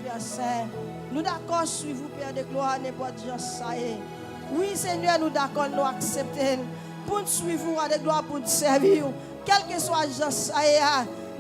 Père Saint. Nous d'accord suivre vous, Père de gloire, n'importe qui ça est. Oui, Seigneur, nous d'accord, nous acceptons. Pour nous suivre, roi de gloire, pour nous servir. Quel que soit le ça est.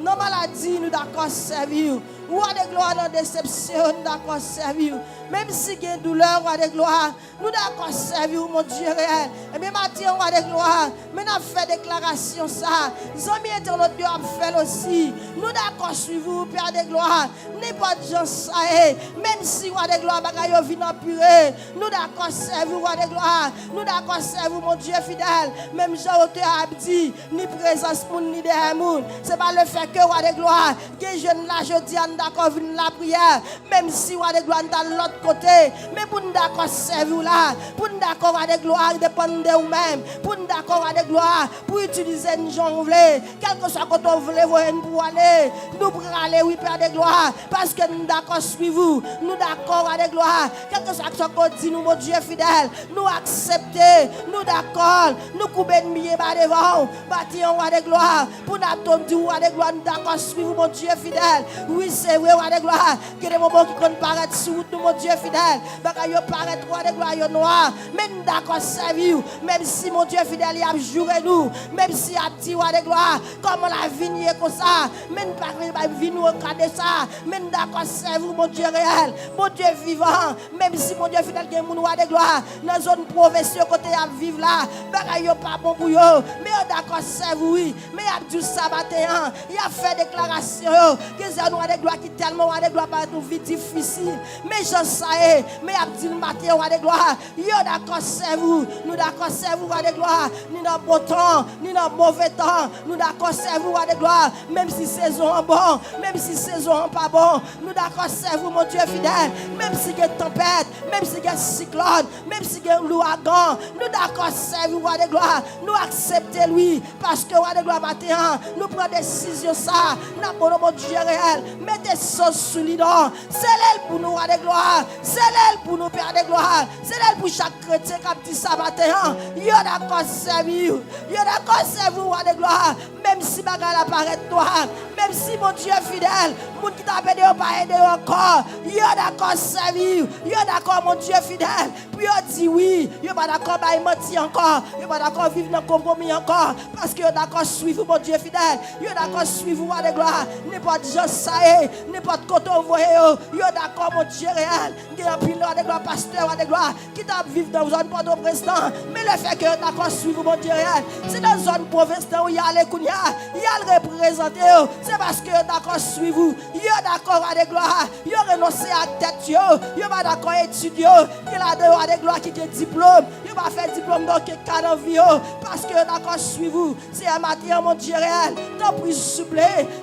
Nos maladies, nous d'accord servir. Roi de gloire, nos déceptions, nous d'accord servir. Même si il y a une douleur, roi de gloire, nous d'accord servir, mon Dieu réel. Et bien, Mathieu, roi de gloire, mais nous avons fait déclaration ça. Les amis internautes, Dieu a fait aussi. Nous d'accord suivre, Père de gloire. N'importe qui ça est. Même si, roi de gloire, bagaille vient en purée. Nous d'accord servir, roi de gloire. Nous d'accord servir, mon Dieu fidèle. Même Jean-Auteur a dit, ni présence, ni derrière monde. C'est pas le fait que, roi de gloire, que jeune là, je dis, d'accord, venir la prière. Même si, roi de gloire, dans l'autre côté, mais pour nous d'accord servir là, pour nous d'accord avec gloire, dépendre de vous-même, pour nous d'accord avec gloire, pour utiliser une gens voulez, quel que soit quand on voulait pour aller, nous pour aller, oui, Père de gloire, parce que nous d'accord suivre vous, nous d'accord avec gloire, quel que soit ce qu'on dit, nous, mon Dieu fidèle, nous accepter, nous d'accord, nous couper de milliers bas devant, bâtir un roi de gloire, pour nous attendre du roi de gloire, nous d'accord suivre mon Dieu fidèle, oui, c'est vrai, roi de gloire, qu'il y a des moments qui comptent paraître sur nous, mon Dieu fidèle, bagaille paraît roi de gloire noir, mais nous d'accord servir, même si mon Dieu fidèle a juré nous, même si a dit roi de gloire, comme la vigne comme ça, mais nous pas venir nous regarder ça, mais nous d'accord servir mon Dieu réel, mon Dieu vivant, même si mon Dieu fidèle qui est mon roi de gloire, dans la zone provinciale côté à vivre là, bagaille pas bon pour eux, mais on d'accord servir oui, mais a dit ça matin, il a fait déclaration que c'est un roi de gloire qui tellement roi de gloire pas une vie difficile, mais je sais, mais a dit le matin roi de gloire, yo d'accord servir nous d'accord servir roi de gloire, ni dans bon temps, ni dans mauvais temps, nous d'accord servir roi de gloire, même si saison est bon, même si saison n'est pas bon, nous d'accord servir mon Dieu fidèle, même si il y a tempête, même si il y a cyclone, même si il y a l'ouragan, nous d'accord servir roi de gloire, nous accepter lui, parce que roi de gloire matin, nous prenons décision ça, nous mon Dieu réel, mettez sauce sous l'idon, c'est elle pour nous roi de gloire, c'est elle pour nous père de gloire, c'est elle pour chaque chrétien qui a dit ça matin, yo d'accord servir, yo d'accord servir roi de gloire, même si bagarre apparaît toi, même si mon Dieu fidèle, mon qui t'a aidé pas aider encore, yo d'accord servir, yo d'accord mon Dieu fidèle, puis yo dit oui, yo pas d'accord bah mentir encore, yo pas d'accord vivre dans compromis encore, parce que yo d'accord suivre mon Dieu fidèle, yo d'accord suivre roi de gloire, n'importe gens ça est, n'importe côté on voit yo d'accord mon Dieu réel, il y a un pilote de gloire, pasteur de gloire, qui t'a vivre dans une zone pas de président, mais le fait que d'accord suivre mon Dieu réel, c'est dans une zone provinciale où il y a les kounia, il y a le représenté, c'est parce que d'accord suivre vous, il y a d'accord avec gloire, il y a renoncé à tête, il y a pas d'accord étudier, il y a dehors de gloire qui te diplôme, il va faire diplôme dans quel cas dans vie, parce que d'accord suivre vous, c'est un matin mon Dieu réel, t'as pris souple,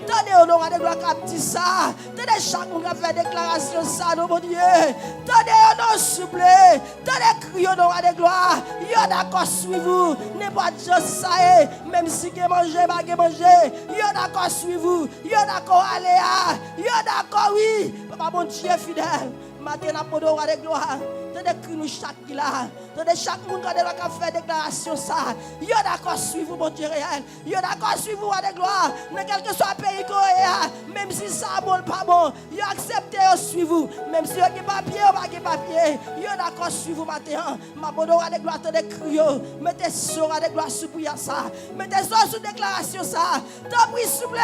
t'as honoré de gloire qui dit ça, t'as chaque monde qui fait déclaration ça, mon Dieu, t'as honoré souple, t'as crié honoré de gloire, il y a d'accord suivre vous, n'importe quoi ça est, même si vous mangez, pas manger, il y a d'accord suivre vous, il y a d'accord aller, il y a d'accord oui, papa mon Dieu fidèle, matin n'a pas de gloire. T'as nous chaque là, t'as chaque monde qui a fait déclaration ça. Yo d'accord suivre mon Dieu réel. Yo d'accord suivre roi de gloire. Dans quel que soit pays coréen, même si ça bon pas bon, yo accepter yo suivre. Même si yo qui papier ou pas qui papier, yo d'accord suivre matin. Ma bonne roi de gloire t'as crié. Mettez sur roi de gloire sur prière ça. Mettez sur sous déclaration ça. T'as pris souple,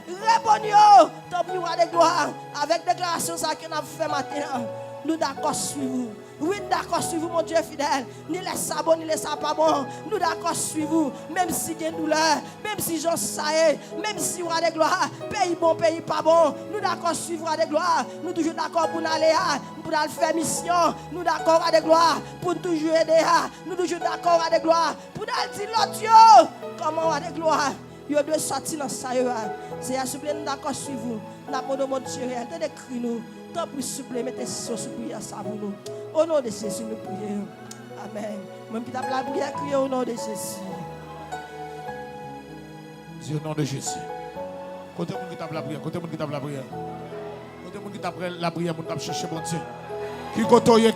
répondez yo. T'as pris roi de gloire avec déclaration ça qu'on a fait matin. Nous d'accord suivre. Oui, d'accord suivre mon Dieu fidèle. Ni laisse ça bon, ni laisse ça pas bon. Nous d'accord suivre. Même si il y a une douleur, même si j'en sais, même si roi de gloire, pays bon, pays pas bon. Nous d'accord suivre roi de gloire. Nous toujours d'accord pour aller pour aller faire mission. Nous d'accord roi de gloire pour toujours aider. Nous toujours d'accord roi de gloire pour aller dire l'autre comment roi de gloire. Yo doit sortir dans ça. C'est à souple nous d'accord suivre. N'a pas de mon Dieu réel. T'es décrit nous. Tant pour souple mettez sur prière ça pour nous. Au nom de Jésus, nous prions. Amen. Même qui t'a la prière, crier au nom de Jésus. Dis au nom de Jésus. Côté mon qui t'a la prière, côté mon qui t'a la prière. Côté mon qui t'a la prière, mon t'a chercher mon Dieu. Qui côtoyer.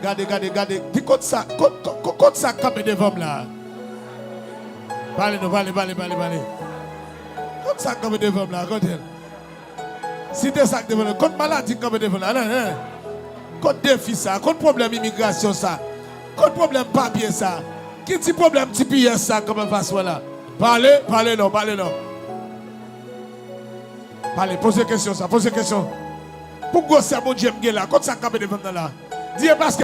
Gardez. Puis côté ça camper devant là. Parlez. Côté ça camper devant là, côté. Si identité ça devant nous, contre maladie comme devant nous, contre défi ça, contre problème immigration ça, contre problème papier ça, qui dit problème petit pièce ça comme façon là. Parlez non. Parlez, posez question ça, posez question. Pourquoi c'est mon Dieu là, contre ça comme devant nous là. Dis parce que